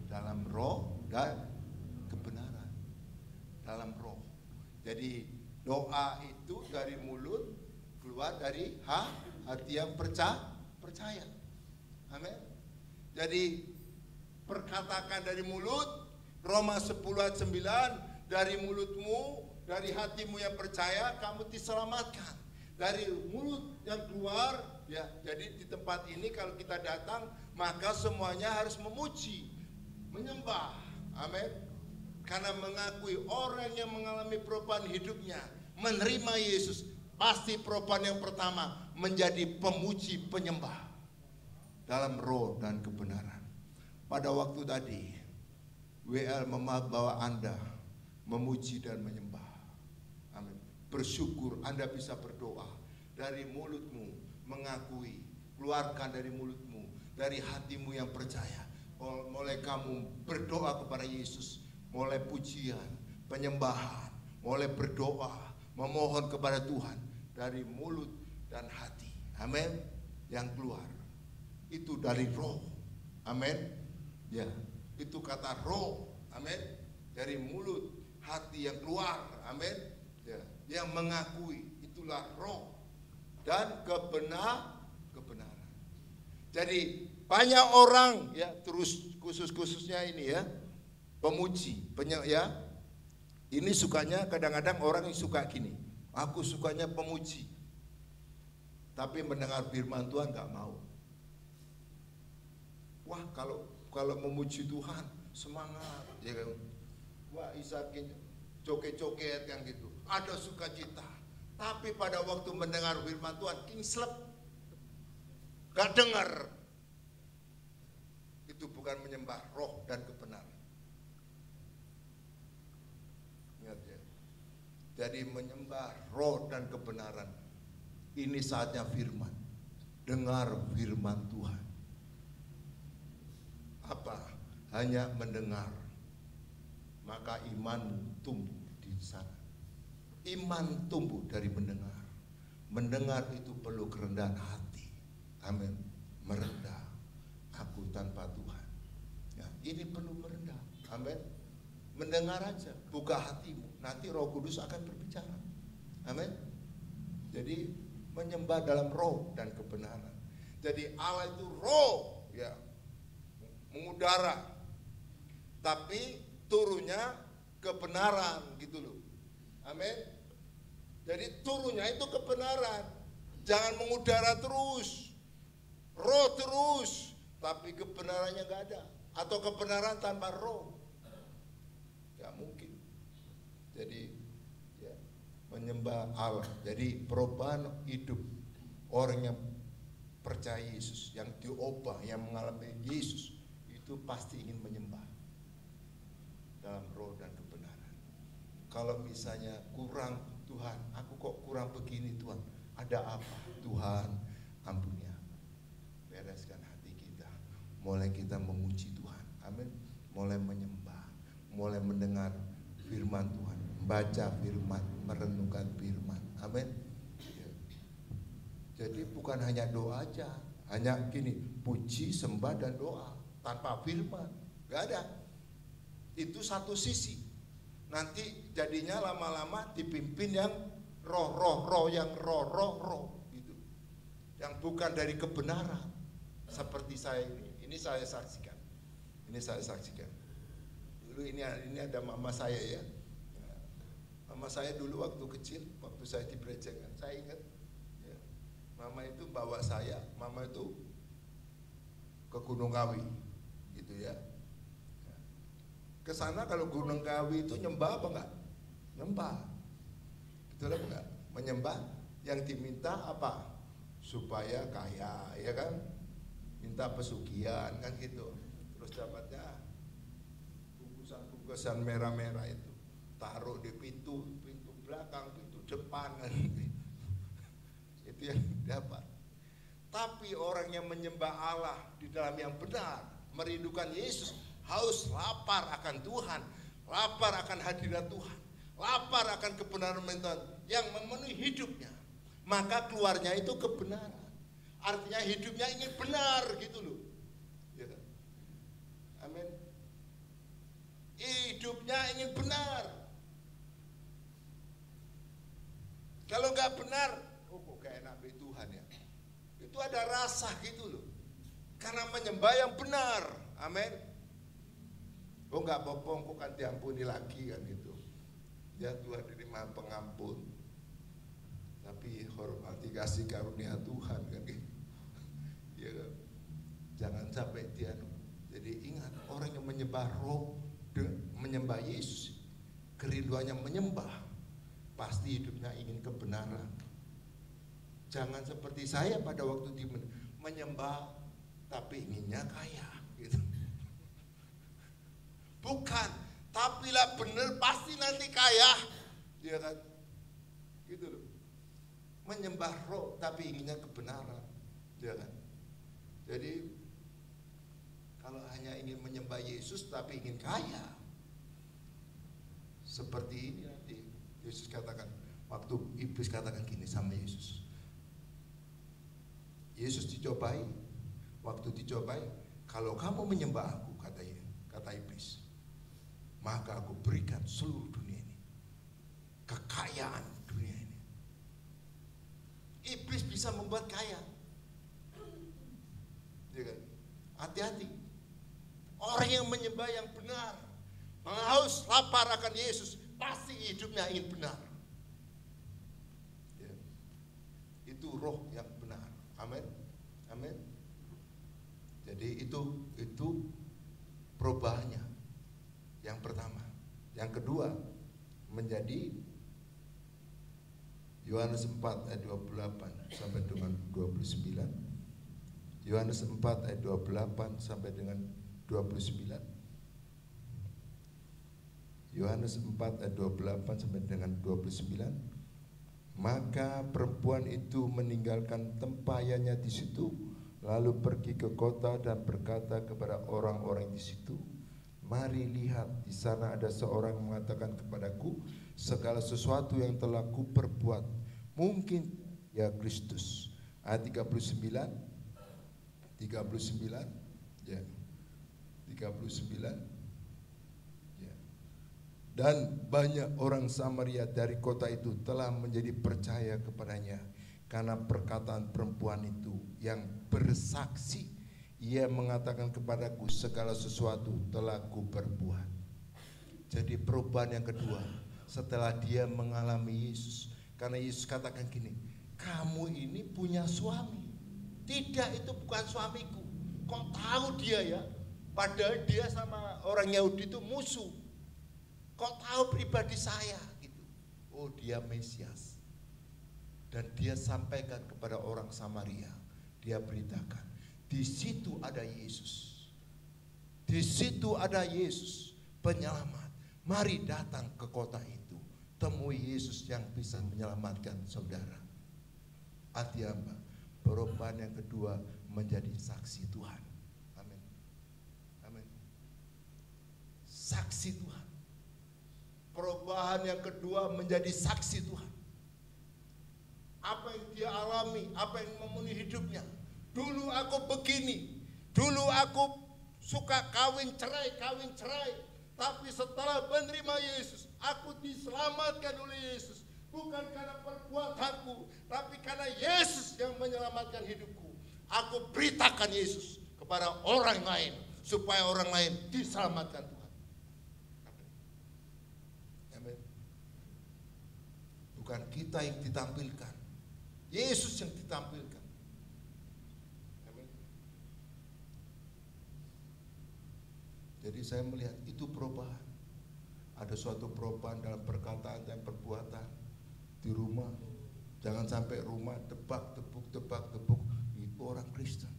dalam roh dan kebenaran. Dalam roh. Jadi doa itu dari mulut keluar dari hati yang percaya. Amin. Jadi perkatakan dari mulut. Roma 10 ayat 9, dari mulutmu, dari hatimu yang percaya kamu diselamatkan. Dari mulut yang keluar, ya. Jadi di tempat ini kalau kita datang, maka semuanya harus memuji, menyembah. Amin. Karena mengakui orang yang mengalami perubahan hidupnya, menerima Yesus, pasti perubahan yang pertama menjadi pemuji, penyembah dalam roh dan kebenaran. Pada waktu tadi WL membawa Anda memuji dan menyembah. Amin. Bersyukur, Anda bisa berdoa dari mulutmu, mengakui, keluarkan dari mulutmu, dari hatimu yang percaya. Mulai kamu berdoa kepada Yesus, mulai pujian, penyembahan, mulai berdoa, memohon kepada Tuhan dari mulut dan hati. Amin. Yang keluar itu dari roh. Amin. Ya. Itu kata roh, amin, dari mulut, hati yang keluar, amin, ya, yang mengakui, itulah roh dan kebenaran. Jadi banyak orang, ya, terus khususnya ini, ya, pemuji, ya, ini sukanya kadang-kadang orang yang suka gini, aku sukanya pemuji, tapi mendengar firman Tuhan gak mau. Wah, kalau memuji Tuhan semangat, ya kan? Wah, isakin joget-joget yang gitu, ada sukacita. Tapi pada waktu mendengar firman Tuhan, kingslep, gak dengar. Itu bukan menyembah roh dan kebenaran. Ingat ya. Jadi menyembah roh dan kebenaran. Ini saatnya firman. Dengar firman Tuhan. Apa? Hanya mendengar, maka iman tumbuh di sana. Iman tumbuh dari mendengar. Mendengar itu perlu kerendahan hati. Amin. Merendah. Aku tanpa Tuhan. Ya, ini perlu merendah. Amin. Mendengar aja, buka hatimu. Nanti Roh Kudus akan berbicara. Amin. Jadi menyembah dalam roh dan kebenaran. Jadi Allah itu roh, ya, mengudara, tapi turunnya kebenaran gitu loh. Amin. Jadi turunnya itu kebenaran. Jangan mengudara terus, roh terus, tapi kebenarannya gak ada. Atau kebenaran tanpa roh, gak mungkin. Jadi ya, menyembah Allah. Jadi perubahan hidup orang yang percaya Yesus, yang diubah, yang mengalami Yesus, itu pasti ingin menyembah dalam roh dan kebenaran. Kalau misalnya kurang, Tuhan, aku kok kurang begini Tuhan, ada apa? Tuhan, ampuni aku. Bereskan hati kita. Mulai kita memuji Tuhan. Amin. Mulai menyembah, mulai mendengar firman Tuhan, membaca firman, merenungkan firman. Amin. Jadi bukan hanya doa aja, hanya gini, puji, sembah dan doa. Tanpa firman, gak ada. Itu satu sisi. Nanti jadinya lama-lama dipimpin yang roh gitu. Yang bukan dari kebenaran. Seperti saya ini saya saksikan. Ini saya saksikan. Dulu ini ada mama saya ya. Mama saya dulu waktu kecil, waktu saya di Brejengan, saya ingat. Ya, mama itu bawa saya, mama itu ke Gunung Kawi. Gitu ya. Ke sana kalau Gunung Kawi itu nyembah apa enggak? Nyembah. Betul apa enggak? Menyembah, yang diminta apa? Supaya kaya, ya kan? Minta pesugihan kan gitu. Terus dapatnya bungkusan merah-merah itu, taruh di pintu belakang, pintu depan kan. Itu yang dapat. Tapi orang yang menyembah Allah di dalam yang benar, merindukan Yesus, haus lapar akan Tuhan, lapar akan hadirat Tuhan, lapar akan kebenaran Tuhan yang memenuhi hidupnya, maka keluarnya itu kebenaran. Artinya hidupnya ingin benar gitu loh. Ya. Amin. Hidupnya ingin benar. Kalau nggak benar, oh kok kayak nabi Tuhan ya. Itu ada rasa gitu loh. Karena menyembah yang benar. Amin. Oh nggak apa-apa, engkau kan diampuni lagi kan gitu. Ya Tuhan ini Maha Pengampun. Tapi hormati kasih karunia Tuhan kan gitu. Ya kan? Jangan sampai dia. Jadi ingat, orang yang menyembah roh, menyembah Yesus, kerinduannya menyembah, pasti hidupnya ingin kebenaran. Jangan seperti saya pada waktu di menyembah tapi inginnya kaya gitu. Bukan, tapilah benar pasti nanti kaya, ya kan? Gitu loh. Menyembah roh tapi inginnya kebenaran, ya kan? Jadi kalau hanya ingin menyembah Yesus tapi ingin kaya, seperti ini nanti Yesus katakan, waktu iblis katakan gini sama Yesus. Yesus dicobai, waktu dicobai, kalau kamu menyembah aku, kata iblis, maka aku berikan seluruh dunia ini, kekayaan dunia ini. Iblis bisa membuat kaya, ya kan? Hati-hati. Orang yang menyembah yang benar, menghaus lapar akan Yesus, pasti hidupnya ingin benar. Ya. Itu roh yang benar. Amin. Amin. Jadi itu perubahannya. Yang pertama. Yang kedua, menjadi Yohanes 4 ayat 28 sampai dengan 29. Yohanes 4 ayat 28 sampai dengan 29. Yohanes 4 ayat 28 sampai dengan 29. Maka perempuan itu meninggalkan tempayannya di situ, lalu pergi ke kota dan berkata kepada orang-orang di situ, mari lihat, di sana ada seorang yang mengatakan kepadaku segala sesuatu yang telah kuperbuat. Mungkin ya Kristus. Ayat 39 ya. 39 ya. Dan banyak orang Samaria dari kota itu telah menjadi percaya kepadanya karena perkataan perempuan itu yang bersaksi. Ia mengatakan kepadaku segala sesuatu telah kuperbuat. Jadi perubahan yang kedua setelah dia mengalami Yesus, karena Yesus katakan gini, kamu ini punya suami. Tidak, itu bukan suamiku. Kok tahu dia ya? Padahal dia sama orang Yahudi itu musuh. Kok tahu pribadi saya gitu? Oh, dia Mesias. Dan dia sampaikan kepada orang Samaria. Dia beritakan, di situ ada Yesus. Di situ ada Yesus, penyelamat. Mari datang ke kota itu. Temui Yesus yang bisa menyelamatkan saudara. Artinya apa? Perubahan yang kedua menjadi saksi Tuhan. Amin. Amin. Saksi Tuhan. Perubahan yang kedua menjadi saksi Tuhan. Apa yang dia alami, apa yang memenuhi hidupnya. Dulu aku begini, dulu aku suka kawin cerai. Tapi setelah menerima Yesus, aku diselamatkan oleh Yesus. Bukan karena perbuatanku, tapi karena Yesus yang menyelamatkan hidupku. Aku beritakan Yesus kepada orang lain, supaya orang lain diselamatkan Tuhan. Amin. Bukan kita yang ditampilkan, Yesus yang ditampilkan. Amin. Jadi saya melihat itu perubahan. Ada suatu perubahan dalam perkataan dan perbuatan. Di rumah, jangan sampai rumah tebak-tebuk, itu orang Kristen.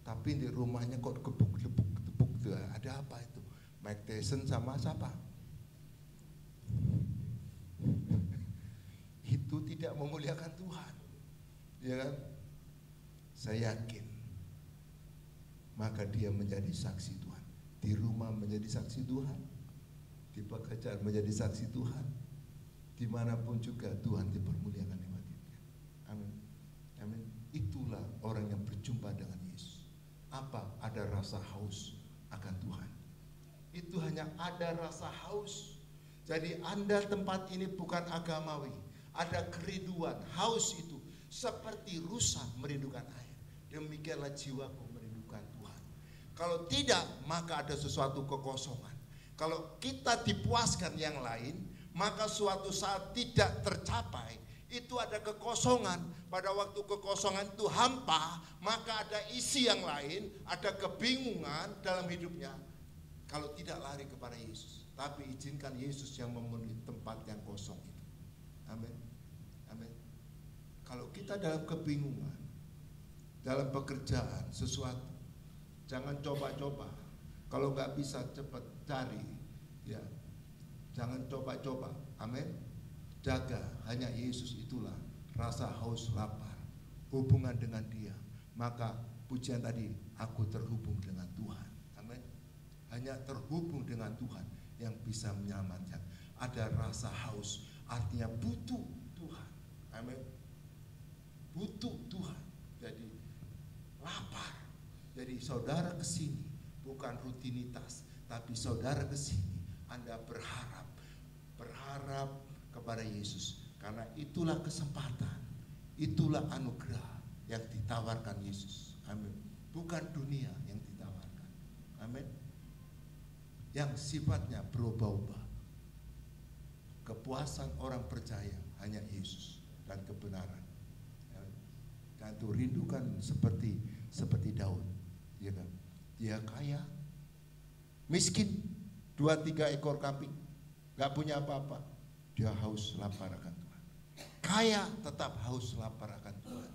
Tapi di rumahnya kok gebuk-gebuk, ada apa itu? Mike Tyson sama siapa? Itu tidak memuliakan Tuhan, ya kan? Saya yakin, maka dia menjadi saksi Tuhan. Di rumah menjadi saksi Tuhan, di pekerjaan menjadi saksi Tuhan. Dimanapun juga Tuhan dipermuliakan lewat hidupnya. Amin. Amin. Itulah orang yang berjumpa dengan Yesus. Apa? Ada rasa haus akan Tuhan. Itu hanya ada rasa haus. Jadi Anda tempat ini bukan agamawi. Ada kerinduan, haus itu. Seperti rusa merindukan air. Demikianlah jiwaku merindukan Tuhan. Kalau tidak, maka ada sesuatu kekosongan. Kalau kita dipuaskan yang lain, maka suatu saat tidak tercapai, itu ada kekosongan. Pada waktu kekosongan itu hampa, maka ada isi yang lain, ada kebingungan dalam hidupnya. Kalau tidak lari kepada Yesus, tapi izinkan Yesus yang memenuhi tempat yang kosong itu. Amin. Amin. Kalau kita dalam kebingungan, dalam pekerjaan sesuatu, jangan coba-coba. Kalau nggak bisa cepat cari, ya jangan coba-coba. Amin. Jaga, hanya Yesus itulah rasa haus lapar, hubungan dengan Dia. Maka pujian tadi, aku terhubung dengan Tuhan. Amin. Hanya terhubung dengan Tuhan yang bisa menyelamatkan. Ada rasa haus, artinya butuh Tuhan. Amin. Butuh Tuhan. Jadi lapar. Jadi saudara kesini bukan rutinitas, tapi saudara kesini Anda berharap kepada Yesus, karena itulah kesempatan, itulah anugerah yang ditawarkan Yesus. Amin. Bukan dunia yang ditawarkan. Amin. Yang sifatnya berubah-ubah. Kepuasan orang percaya hanya Yesus dan kebenaran. Dan itu rindukan seperti Daud, ya kan? Dia kaya, miskin, 2-3 ekor kambing, gak punya apa-apa. Dia haus lapar akan Tuhan. Kaya tetap haus lapar akan Tuhan.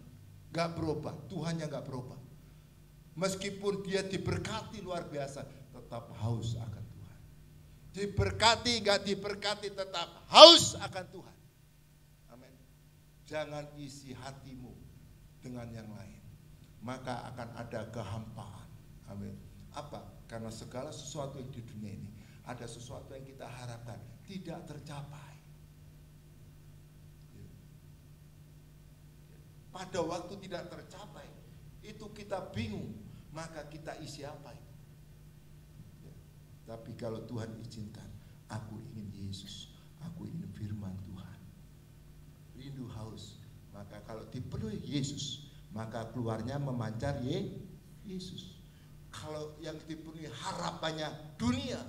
Gak berubah, Tuhan yang gak berubah. Meskipun dia diberkati luar biasa, tetap haus akan Tuhan. Diberkati gak diberkati, tetap haus akan Tuhan. Amin. Jangan isi hatimu dengan yang lain, maka akan ada kehampaan. Amin. Apa? Karena segala sesuatu yang di dunia ini, ada sesuatu yang kita harapkan tidak tercapai. Pada waktu tidak tercapai, itu kita bingung, maka kita isi apa itu? Ya. Tapi kalau Tuhan izinkan, aku ingin Yesus, aku ingin firman Tuhan, rindu haus, maka kalau dipenuhi Yesus, maka keluarnya memancar Yesus. Kalau yang dipenuhi harapannya dunia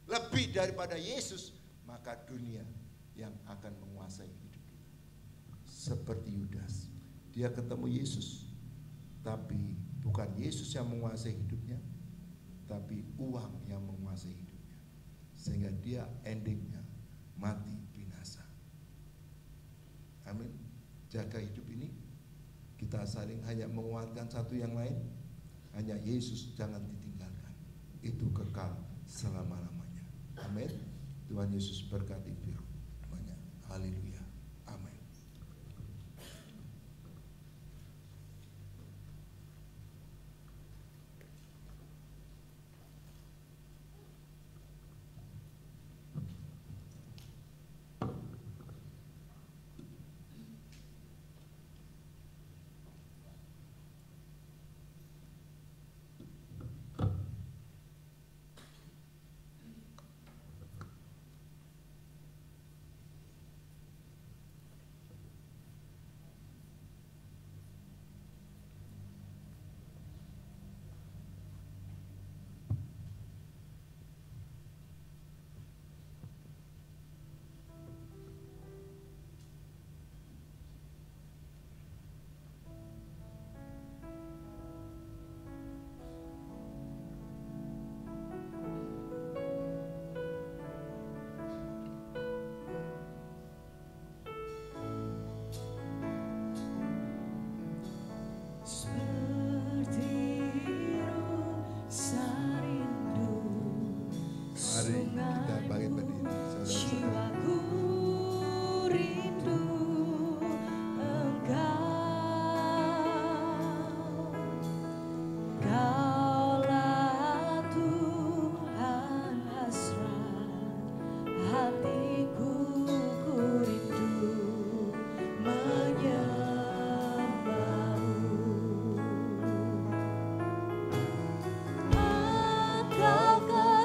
lebih daripada Yesus, maka dunia yang akan menguasai hidup kita. Seperti Yudas, dia ketemu Yesus, tapi bukan Yesus yang menguasai hidupnya, tapi uang yang menguasai hidupnya, sehingga dia endingnya mati binasa. Amin. Jaga hidup ini, kita saling hanya menguatkan satu yang lain. Hanya Yesus jangan ditinggalkan, itu kekal selama-lamanya. Amin. Tuhan Yesus berkati firman-Nya. Haleluya. Amin. Mari kita bangkit berdiri, saudara-saudara.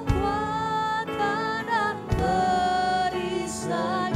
Kekuatan dan perisai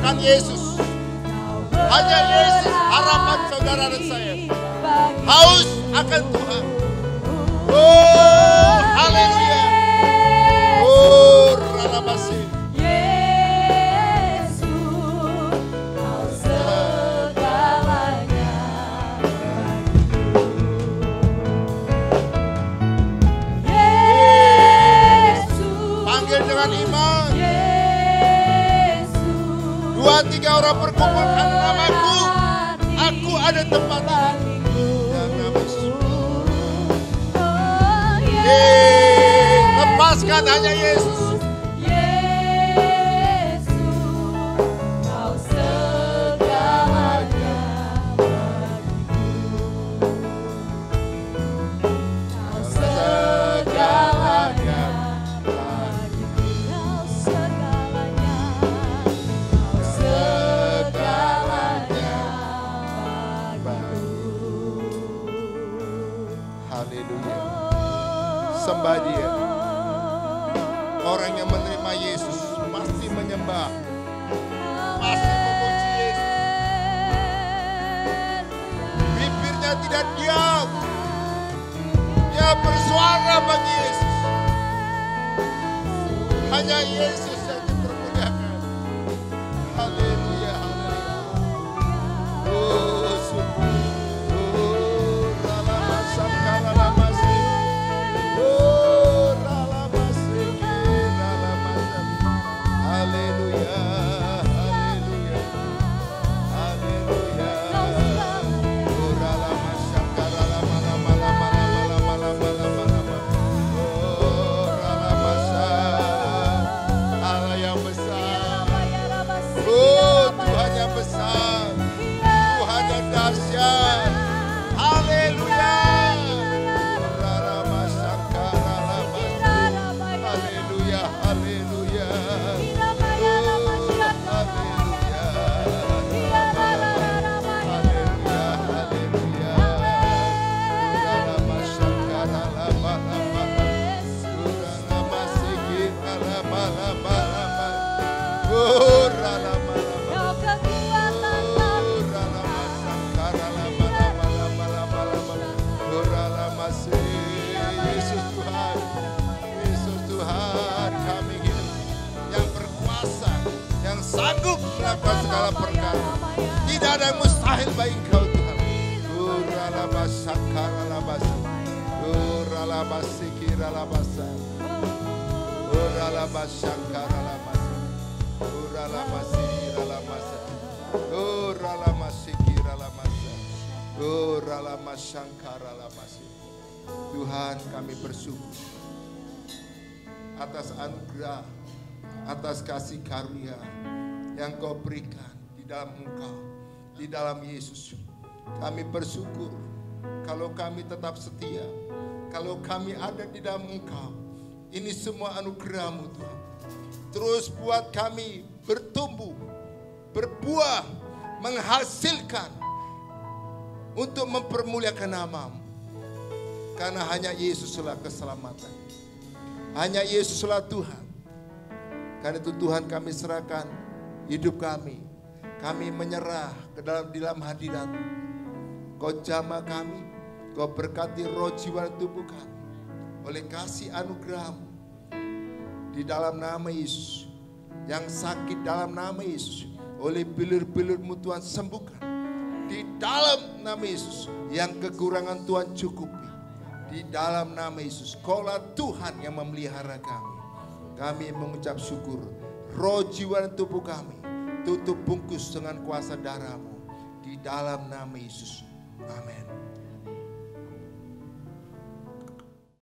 akan Yesus. Hanya Yesus harapan saudara dan saya. Haus akan Tuhan. Oh, haleluya. Oh, ralabasi. Dengan iman, 2-3 orang berkumpul karena namaku, aku ada tempat ini. Lepaskan hanya Yesus. Sembah Dia. Orang yang menerima Yesus pasti menyembah, pasti memuji Yesus. Bibirnya tidak diam, dia bersuara bagi Yesus. Hanya Yesus yang dipermuliakan. Haleluya, haleluya. Oh, syukur. Segala perkara tidak ada yang mustahil bagi Engkau Tuhan. Tuhan, kami bersyukur atas anugerah, atas kasih karunia yang Kau berikan di dalam Engkau, di dalam Yesus. Kami bersyukur kalau kami tetap setia, kalau kami ada di dalam Engkau. Ini semua anugerah-Mu Tuhan. Terus buat kami bertumbuh, berbuah, menghasilkan untuk mempermuliakan nama-Mu. Karena hanya Yesuslah keselamatan. Hanya Yesuslah Tuhan. Karena itu Tuhan kami serahkan hidup kami. Kami menyerah ke dalam hadirat-Mu. Kau jamah kami, Kau berkati roh jiwa dan tubuh kami. Oleh kasih anugerah-Mu. Di dalam nama Yesus. Yang sakit dalam nama Yesus. Oleh bilir-bilir-Mu Tuhan sembuhkan. Di dalam nama Yesus. Yang kekurangan Tuhan cukupi. Di dalam nama Yesus. Kaulah Tuhan yang memelihara kami. Kami mengucap syukur. Roh jiwa dan tubuh kami tutup bungkus dengan kuasa darah-Mu. Di dalam nama Yesus. Amin.